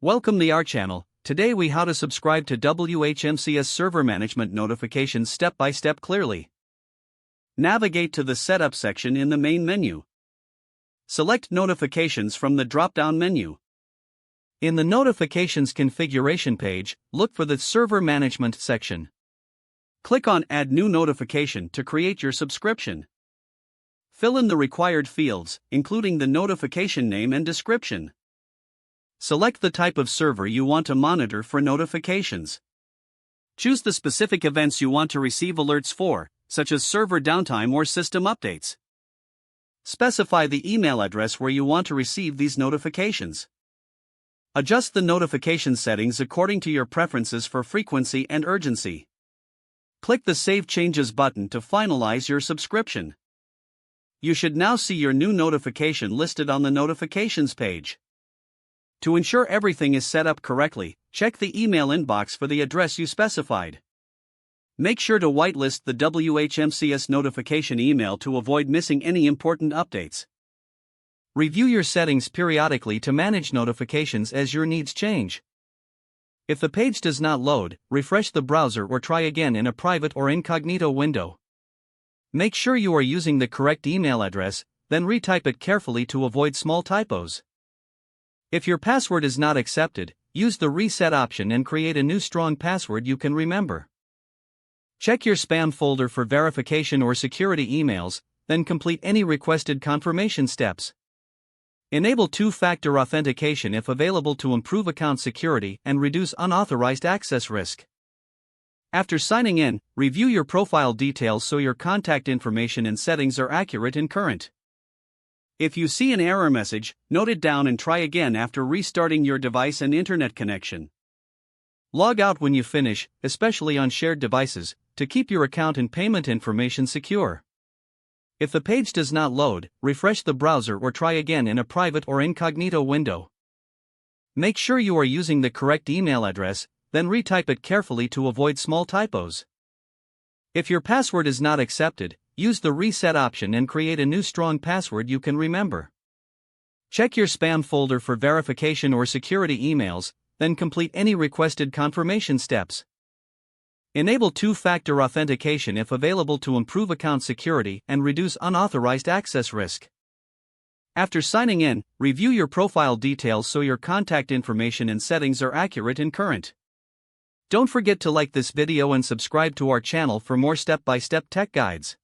Welcome to our channel. Today we how to subscribe to WHMCS server management notifications step by step clearly. Navigate to the setup section in the main menu. Select notifications from the drop-down menu. In the notifications configuration page, look for the server management section. Click on add new notification to create your subscription. Fill in the required fields, including the notification name and description. Select the type of server you want to monitor for notifications. Choose the specific events you want to receive alerts for, such as server downtime or system updates. Specify the email address where you want to receive these notifications. Adjust the notification settings according to your preferences for frequency and urgency. Click the Save Changes button to finalize your subscription. You should now see your new notification listed on the notifications page. To ensure everything is set up correctly, check the email inbox for the address you specified. Make sure to whitelist the WHMCS notification email to avoid missing any important updates. Review your settings periodically to manage notifications as your needs change. If the page does not load, refresh the browser or try again in a private or incognito window. Make sure you are using the correct email address, then retype it carefully to avoid small typos. If your password is not accepted, use the reset option and create a new strong password you can remember. Check your spam folder for verification or security emails, then complete any requested confirmation steps. Enable two-factor authentication if available to improve account security and reduce unauthorized access risk. After signing in, review your profile details so your contact information and settings are accurate and current. If you see an error message, note it down and try again after restarting your device and internet connection. Log out when you finish, especially on shared devices, to keep your account and payment information secure. If the page does not load, refresh the browser or try again in a private or incognito window. Make sure you are using the correct email address, then retype it carefully to avoid small typos. If your password is not accepted, use the reset option and create a new strong password you can remember. Check your spam folder for verification or security emails, then complete any requested confirmation steps. Enable two-factor authentication if available to improve account security and reduce unauthorized access risk. After signing in, review your profile details so your contact information and settings are accurate and current. Don't forget to like this video and subscribe to our channel for more step-by-step tech guides.